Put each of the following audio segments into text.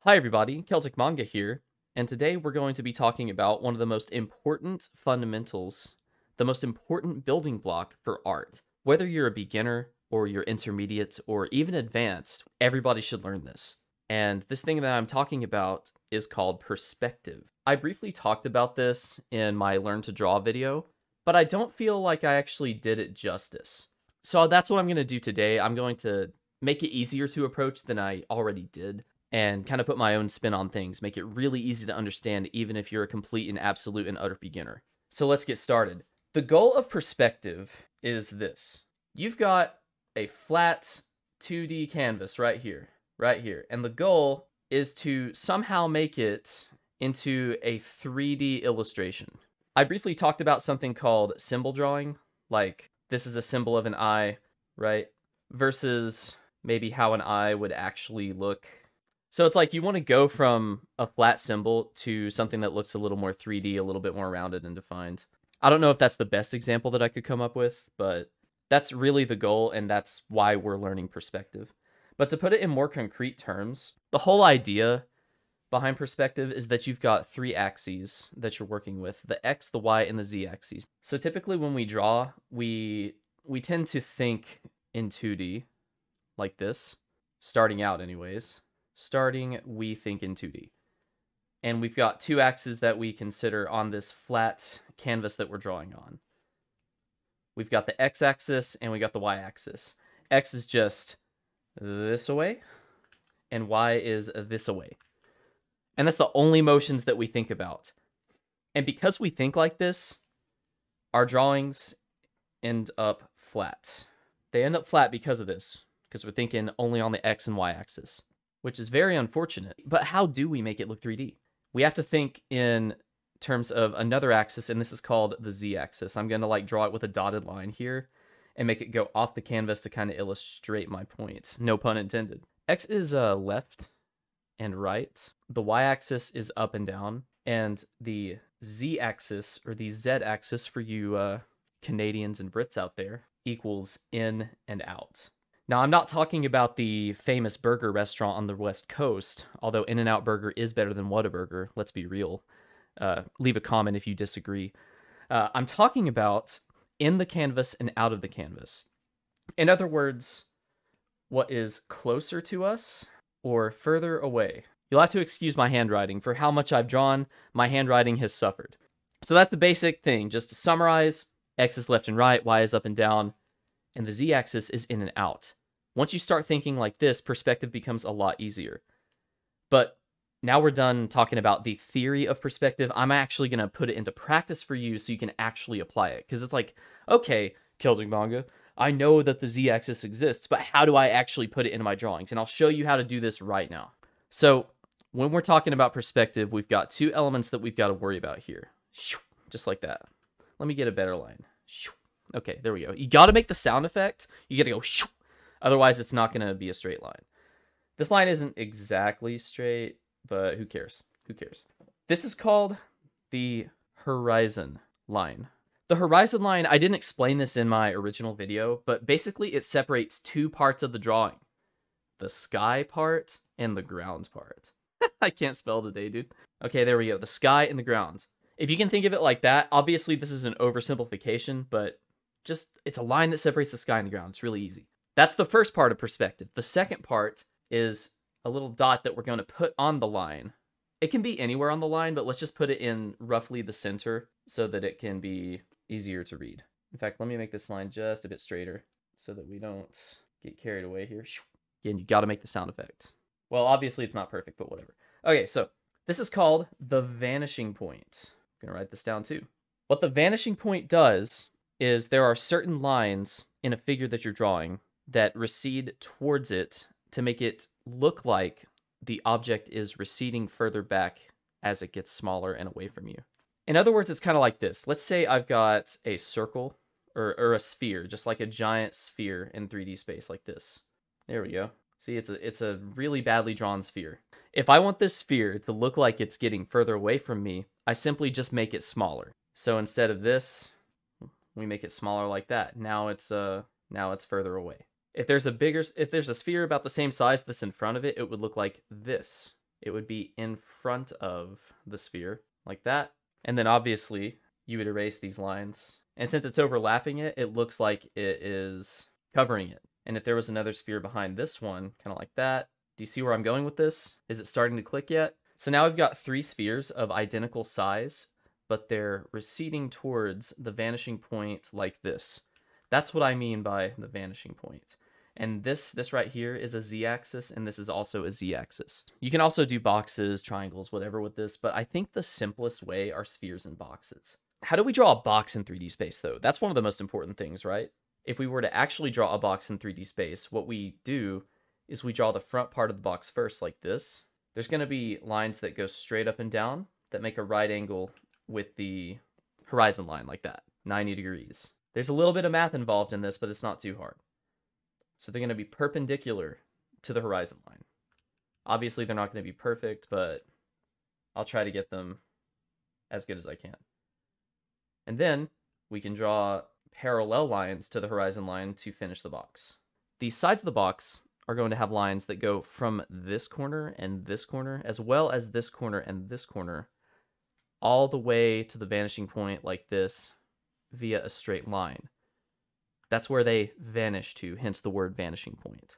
Hi, everybody. Celtic Manga here, and today we're going to be talking about one of the most important fundamentals, the most important building block for art. Whether you're a beginner or you're intermediate or even advanced, everybody should learn this. And this thing that I'm talking about is called perspective. I briefly talked about this in my Learn to Draw video, but I don't feel like I actually did it justice. So that's what I'm going to do today. I'm going to make it easier to approach than I already did and kind of put my own spin on things, make it really easy to understand even if you're a complete and absolute and utter beginner. So let's get started. The goal of perspective is this. You've got a flat 2D canvas right here, and the goal is to somehow make it into a 3D illustration. I briefly talked about something called symbol drawing, like this is a symbol of an eye, right? Versus maybe how an eye would actually look. So it's like you want to go from a flat symbol to something that looks a little more 3D, a little bit more rounded and defined. I don't know if that's the best example that I could come up with, but that's really the goal, and that's why we're learning perspective. But to put it in more concrete terms, the whole idea behind perspective is that you've got three axes that you're working with, the X, the Y, and the Z axes. So typically when we draw, we tend to think in 2D, like this, starting out anyways. We think in 2D. And we've got two axes that we consider on this flat canvas that we're drawing on. We've got the X-axis and we got the Y-axis. X is just this away, and Y is this away. And that's the only motions that we think about. And because we think like this, our drawings end up flat. They end up flat because of this, because we're thinking only on the X and Y axis, which is very unfortunate. But how do we make it look 3D? We have to think in terms of another axis, and this is called the Z axis. I'm going to draw it with a dotted line here and make it go off the canvas to kind of illustrate my points. No pun intended. X is left and right. The Y axis is up and down, and the Z axis, or the Z axis for you Canadians and Brits out there, equals in and out. Now, I'm not talking about the famous burger restaurant on the West Coast, although In-N-Out Burger is better than Whataburger, let's be real. Leave a comment if you disagree. I'm talking about in the canvas and out of the canvas. In other words, what is closer to us or further away. You'll have to excuse my handwriting. For how much I've drawn, my handwriting has suffered. So that's the basic thing. Just to summarize, X is left and right, Y is up and down, and the Z-axis is in and out. Once you start thinking like this, perspective becomes a lot easier. But now we're done talking about the theory of perspective. I'm actually going to put it into practice for you so you can actually apply it. Because it's like, okay, Celtic Manga, I know that the Z-axis exists, but how do I actually put it into my drawings? And I'll show you how to do this right now. So when we're talking about perspective, we've got two elements that we've got to worry about here. Just like that. Let me get a better line. Okay, there we go. You got to make the sound effect. You got to go shoo. Otherwise, it's not going to be a straight line. This line isn't exactly straight, but who cares? Who cares? This is called the horizon line. The horizon line, I didn't explain this in my original video, but basically it separates two parts of the drawing. The sky part and the ground part. I can't spell today, dude. Okay, there we go. The sky and the ground. If you can think of it like that, obviously this is an oversimplification, but just, it's a line that separates the sky and the ground. It's really easy. That's the first part of perspective. The second part is a little dot that we're going to put on the line. It can be anywhere on the line, but let's just put it in roughly the center so that it can be easier to read. In fact, let me make this line just a bit straighter so that we don't get carried away here. Again, you got to make the sound effect. Well, obviously it's not perfect, but whatever. Okay, so this is called the vanishing point. I'm going to write this down too. What the vanishing point does is there are certain lines in a figure that you're drawing that recede towards it to make it look like the object is receding further back as it gets smaller and away from you. In other words, it's kind of like this. Let's say I've got a circle or a sphere, just like a giant sphere in 3D space like this. There we go. See, it's a really badly drawn sphere. If I want this sphere to look like it's getting further away from me, I simply just make it smaller. So instead of this, we make it smaller like that. Now it's further away. If there's a sphere about the same size that's in front of it, it would look like this. it would be in front of the sphere, like that. And then obviously, you would erase these lines. And since it's overlapping it, it looks like it is covering it. And if there was another sphere behind this one, kind of like that, do you see where I'm going with this? Is it starting to click yet? So now we've got 3 spheres of identical size, but they're receding towards the vanishing point like this. That's what I mean by the vanishing point. And this right here is a z-axis, and this is also a z-axis. You can also do boxes, triangles, whatever with this, but I think the simplest way are spheres and boxes. How do we draw a box in 3D space, though? That's one of the most important things, right? If we were to actually draw a box in 3D space, what we do is we draw the front part of the box first, like this. There's going to be lines that go straight up and down that make a right angle with the horizon line, like that, 90 degrees. There's a little bit of math involved in this, but it's not too hard. So they're going to be perpendicular to the horizon line. Obviously, they're not going to be perfect, but I'll try to get them as good as I can. And then we can draw parallel lines to the horizon line to finish the box. The sides of the box are going to have lines that go from this corner and this corner, as well as this corner and this corner, all the way to the vanishing point like this via a straight line. That's where they vanish to, hence the word vanishing point.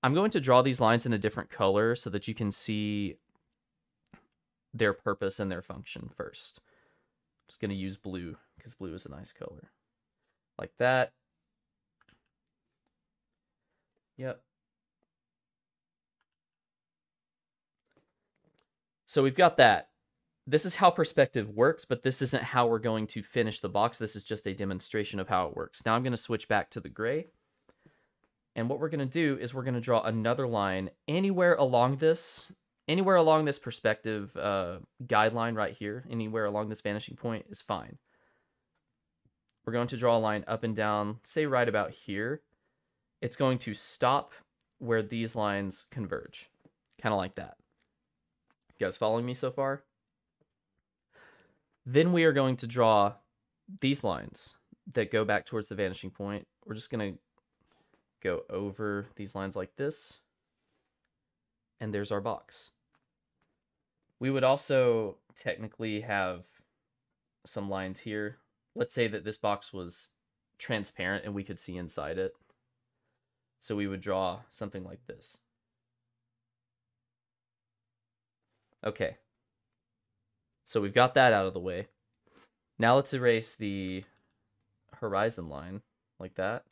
I'm going to draw these lines in a different color so that you can see their purpose and their function first. I'm just going to use blue because blue is a nice color. Like that. Yep. So we've got that. This is how perspective works, but this isn't how we're going to finish the box. This is just a demonstration of how it works. Now I'm going to switch back to the gray. And what we're going to do is we're going to draw another line anywhere along this perspective guideline right here. Anywhere along this vanishing point is fine. We're going to draw a line up and down, say right about here. It's going to stop where these lines converge. Kind of like that. You guys following me so far? Then we are going to draw these lines that go back towards the vanishing point. We're just going to go over these lines like this. And there's our box. We would also technically have some lines here. Let's say that this box was transparent and we could see inside it. So we would draw something like this. Okay. So we've got that out of the way. Now let's erase the horizon line like that.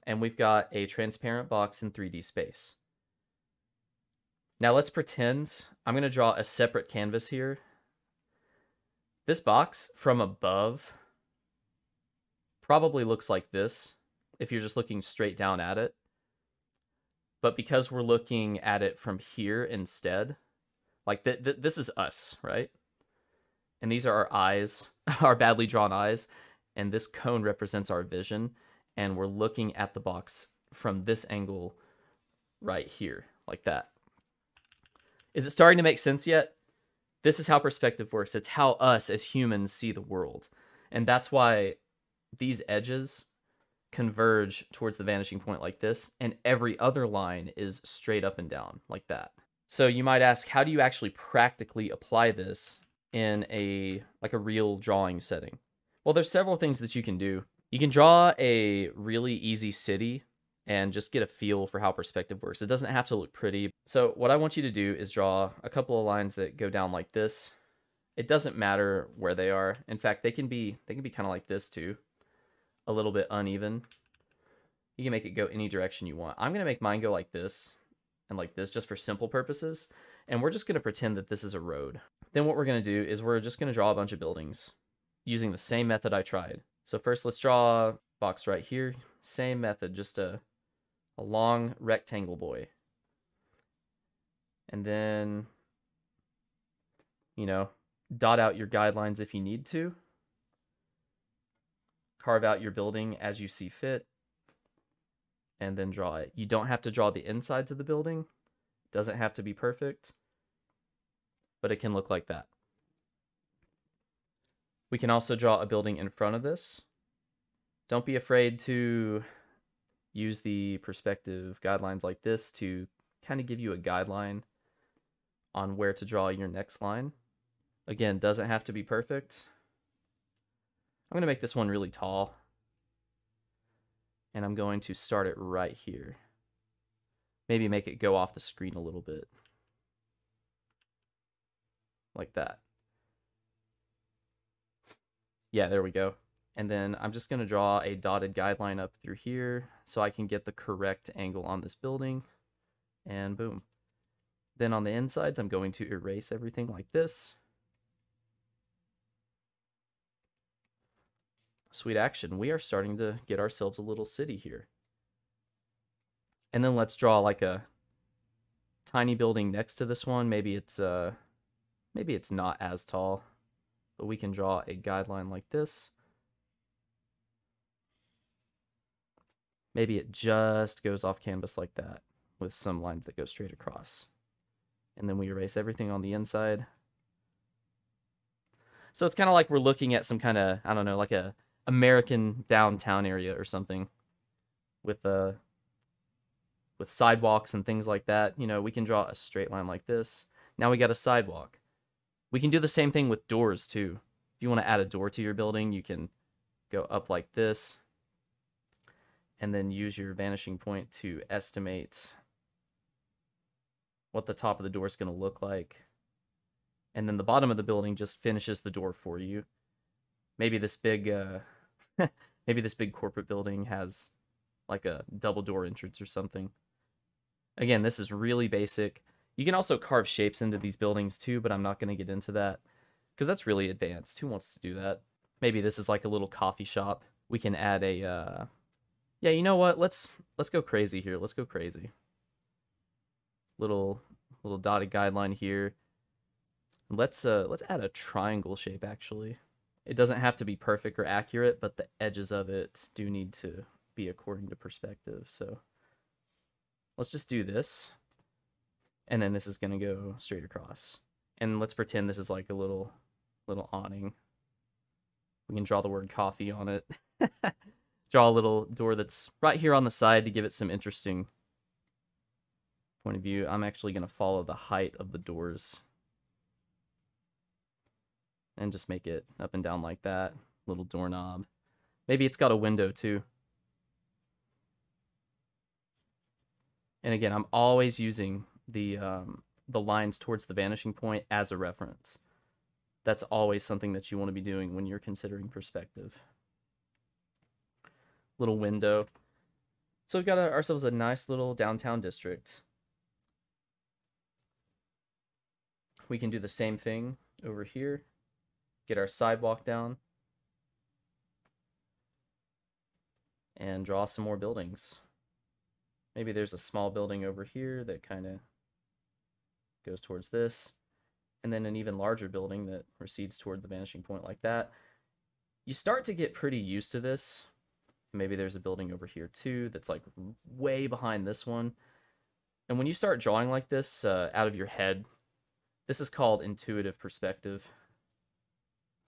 And we've got a transparent box in 3D space. Now let's pretend I'm going to draw a separate canvas here. This box from above probably looks like this if you're just looking straight down at it. But because we're looking at it from here instead, like this is us, right? And these are our eyes, our badly drawn eyes. And this cone represents our vision. And we're looking at the box from this angle right here, like that. Is it starting to make sense yet? This is how perspective works. It's how us as humans see the world. And that's why these edges converge towards the vanishing point like this, and every other line is straight up and down like that. So you might ask, how do you actually practically apply this in a real drawing setting? Well, there's several things that you can do. You can draw a really easy city and just get a feel for how perspective works. It doesn't have to look pretty. So what I want you to do is draw a couple of lines that go down like this. It doesn't matter where they are. In fact, they can be kind of like this too. A little bit uneven. You can make it go any direction you want. I'm going to make mine go like this and like this just for simple purposes. And we're just going to pretend that this is a road. Then what we're going to do is we're just going to draw a bunch of buildings using the same method I tried. So first let's draw a box right here. Same method, just a long rectangle boy. And then, dot out your guidelines if you need to. Carve out your building as you see fit. And then draw it. You don't have to draw the insides of the building. It doesn't have to be perfect. But it can look like that. We can also draw a building in front of this. Don't be afraid to, use the perspective guidelines like this to kind of give you a guideline on where to draw your next line. Again, doesn't have to be perfect. I'm going to make this one really tall, and I'm going to start it right here. Maybe make it go off the screen a little bit. Like that. Yeah, there we go. And then I'm just going to draw a dotted guideline up through here so I can get the correct angle on this building. And boom. Then on the insides, I'm going to erase everything like this. Sweet action. We are starting to get ourselves a little city here. And then let's draw like a tiny building next to this one. Maybe it's not as tall, but we can draw a guideline like this. Maybe it just goes off canvas like that with some lines that go straight across. And then we erase everything on the inside. So it's kind of like we're looking at some kind of, I don't know, like a American downtown area or something with sidewalks and things like that. You know, we can draw a straight line like this. Now we got a sidewalk. We can do the same thing with doors too. If you want to add a door to your building, you can go up like this and then use your vanishing point to estimate what the top of the door is going to look like. And then the bottom of the building just finishes the door for you. Maybe this big maybe this big corporate building has like a double door entrance or something. Again, this is really basic. You can also carve shapes into these buildings too, but I'm not going to get into that because that's really advanced. Who wants to do that? Maybe this is like a little coffee shop. We can add a yeah, you know what? Let's go crazy here. Let's go crazy. Little dotted guideline here. Let's add a triangle shape actually. It doesn't have to be perfect or accurate, but the edges of it do need to be according to perspective. So let's just do this. And then this is going to go straight across. And let's pretend this is like a little awning. We can draw the word coffee on it. Draw a little door that's right here on the side to give it some interesting point of view. I'm actually going to follow the height of the doors. And just make it up and down like that. Little doorknob. Maybe it's got a window too. And again, I'm always using the lines towards the vanishing point as a reference. That's always something that you want to be doing when you're considering perspective. Little window. So we've got ourselves a nice little downtown district. We can do the same thing over here. Get our sidewalk down. And draw some more buildings. Maybe there's a small building over here that kind of goes towards this. And then an even larger building that recedes toward the vanishing point like that. You start to get pretty used to this. Maybe there's a building over here too that's like way behind this one. And when you start drawing like this out of your head, this is called intuitive perspective.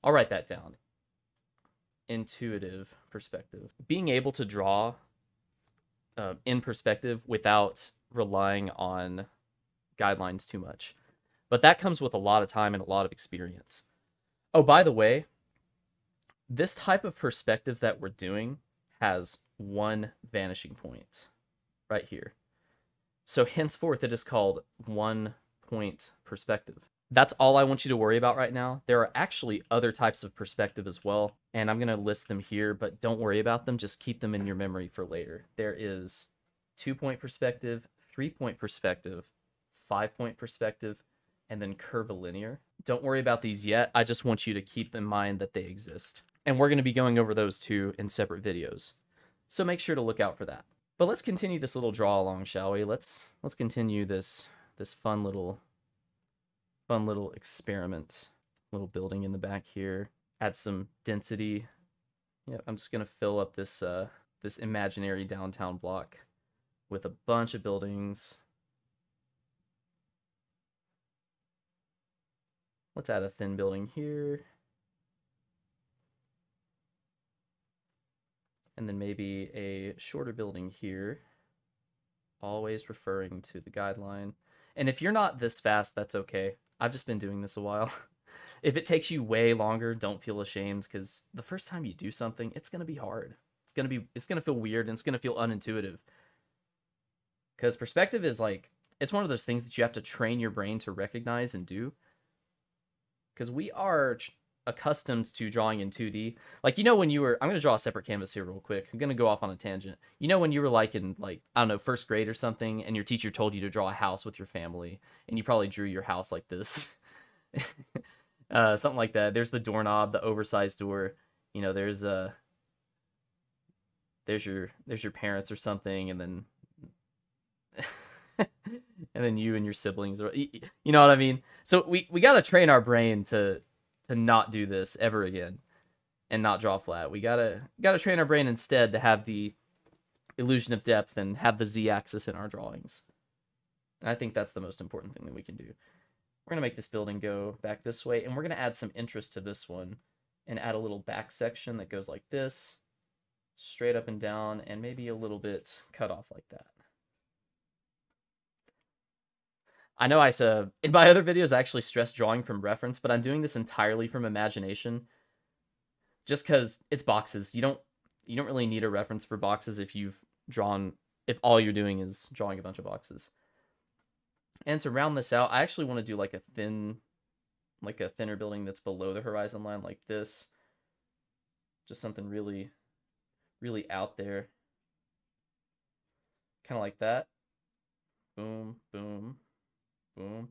I'll write that down. Intuitive perspective. Being able to draw in perspective without relying on guidelines too much. But that comes with a lot of time and a lot of experience. Oh, by the way, this type of perspective that we're doing has one vanishing point right here. So henceforth, it is called one point perspective. That's all I want you to worry about right now. There are actually other types of perspective as well, and I'm going to list them here, but don't worry about them. Just keep them in your memory for later. There is 2-point perspective, 3-point perspective, 5-point perspective, and then curvilinear. Don't worry about these yet. I just want you to keep in mind that they exist. And we're going to be going over those two in separate videos. So make sure to look out for that. But let's continue this little draw along, shall we? Let's continue this fun little experiment. Little building in the back here. Add some density. Yeah, I'm just gonna fill up this this imaginary downtown block with a bunch of buildings. Let's add a thin building here. And then maybe a shorter building here, always referring to the guideline. And if you're not this fast, that's okay. I've just been doing this a while. If it takes you way longer, don't feel ashamed, because the first time you do something, it's gonna be hard. It's gonna feel weird, and it's gonna feel unintuitive. Because perspective is like, it's one of those things that you have to train your brain to recognize and do. Because we are accustomed to drawing in 2D. Like, you know, when you were, I'm going to draw a separate canvas here real quick. I'm going to go off on a tangent. You know, when you were like in, like, I don't know, first grade or something, and your teacher told you to draw a house with your family, and you probably drew your house like this. Something like that. There's the doorknob, the oversized door. You know, there's your parents or something, and then and then you and your siblings, or you know what I mean. So we got to train our brain to not do this ever again and not draw flat. We gotta train our brain instead to have the illusion of depth and have the z-axis in our drawings. And I think that's the most important thing that we can do. We're gonna make this building go back this way, and we're gonna add some interest to this one and add a little back section that goes like this, straight up and down, and maybe a little bit cut off like that. I know I said in my other videos I actually stress drawing from reference, but I'm doing this entirely from imagination. Just because it's boxes. You don't really need a reference for boxes if if all you're doing is drawing a bunch of boxes. And to round this out, I actually want to do like a thinner building that's below the horizon line like this. Just something really, really out there. Kind of like that. Boom, boom. Boom.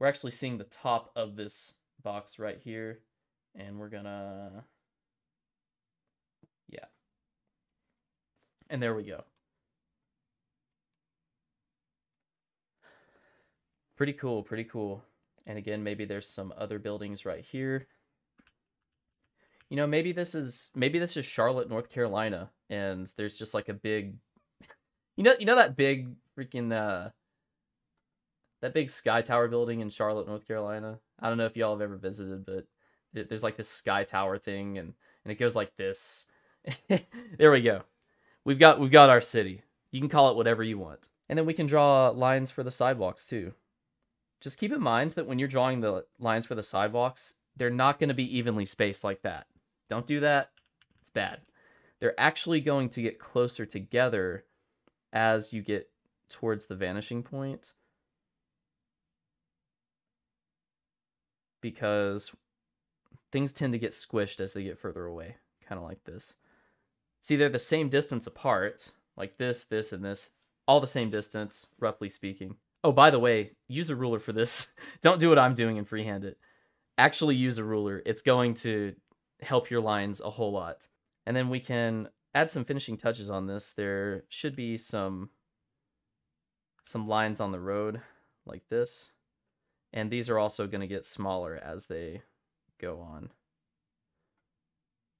We're actually seeing the top of this box right here, and we're gonna, yeah. And there we go. Pretty cool, pretty cool. And again, maybe there's some other buildings right here. You know, maybe this is Charlotte, North Carolina, and there's just like a big, you know that big freaking that big Sky Tower building in Charlotte, North Carolina. I don't know if y'all have ever visited, but there's like this Sky Tower thing, and it goes like this. There we go. We've got our city. You can call it whatever you want. And then we can draw lines for the sidewalks too. Just keep in mind that when you're drawing the lines for the sidewalks, they're not going to be evenly spaced like that. Don't do that. It's bad. They're actually going to get closer together as you get towards the vanishing point, because things tend to get squished as they get further away, kind of like this. See, they're the same distance apart, like this, this, and this, all the same distance, roughly speaking. Oh, by the way, use a ruler for this. Don't do what I'm doing and freehand it. Actually use a ruler. It's going to help your lines a whole lot. And then we can add some finishing touches on this. There should be some lines on the road like this. And these are also going to get smaller as they go on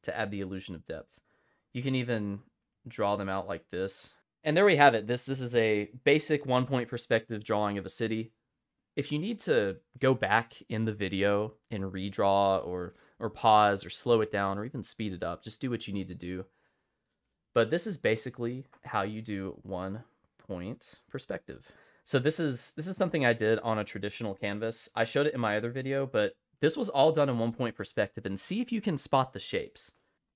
to add the illusion of depth. You can even draw them out like this. And there we have it. This is a basic 1-point perspective drawing of a city. If you need to go back in the video and redraw or pause or slow it down or even speed it up, just do what you need to do. But this is basically how you do 1-point perspective. So this is something I did on a traditional canvas. I showed it in my other video, but this was all done in 1-point perspective, and see if you can spot the shapes.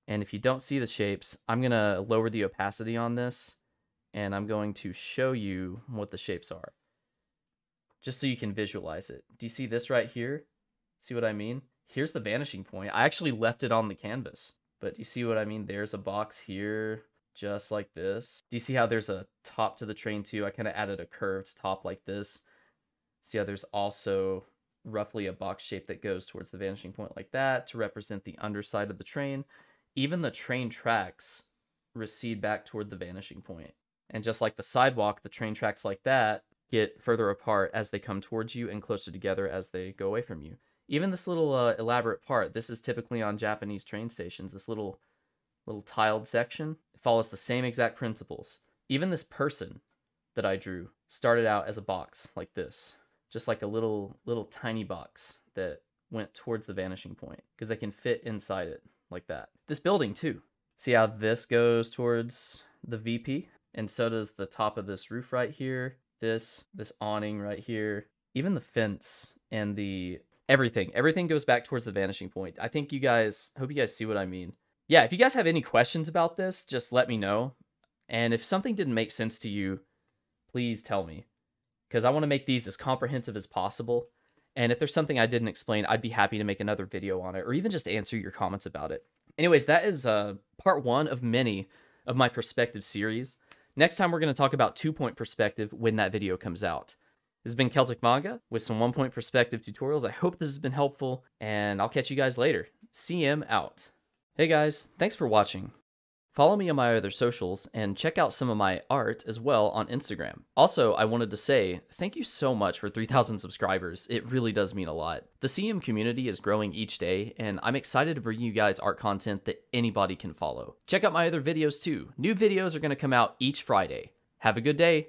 And if you don't see the shapes, I'm going to lower the opacity on this, and I'm going to show you what the shapes are, just so you can visualize it. Do you see this right here? See what I mean? Here's the vanishing point. I actually left it on the canvas, but you see what I mean? There's a box here, just like this. Do you see how there's a top to the train too? I kind of added a curved top like this. See how there's also roughly a box shape that goes towards the vanishing point like that to represent the underside of the train. Even the train tracks recede back toward the vanishing point. And just like the sidewalk, the train tracks like that get further apart as they come towards you and closer together as they go away from you. Even this little elaborate part, this is typically on Japanese train stations, this little tiled section, it follows the same exact principles. Even this person that I drew started out as a box like this, just like a little tiny box that went towards the vanishing point, because they can fit inside it like that. This building too, See how this goes towards the VP? And so does the top of this roof right here, this awning right here, even the fence and the everything goes back towards the vanishing point. I think hope you guys see what I mean. Yeah, if you guys have any questions about this, just let me know. And if something didn't make sense to you, please tell me, because I want to make these as comprehensive as possible. And if there's something I didn't explain, I'd be happy to make another video on it, or even just answer your comments about it. Anyways, that is part 1 of many of my perspective series. Next time, we're going to talk about 2-point perspective when that video comes out. This has been Celtic Manga with some 1-point perspective tutorials. I hope this has been helpful, and I'll catch you guys later. CM out. Hey guys, thanks for watching. Follow me on my other socials and check out some of my art as well on Instagram. Also, I wanted to say thank you so much for 3,000 subscribers. It really does mean a lot. The CM community is growing each day, and I'm excited to bring you guys art content that anybody can follow. Check out my other videos too. New videos are going to come out each Friday. Have a good day.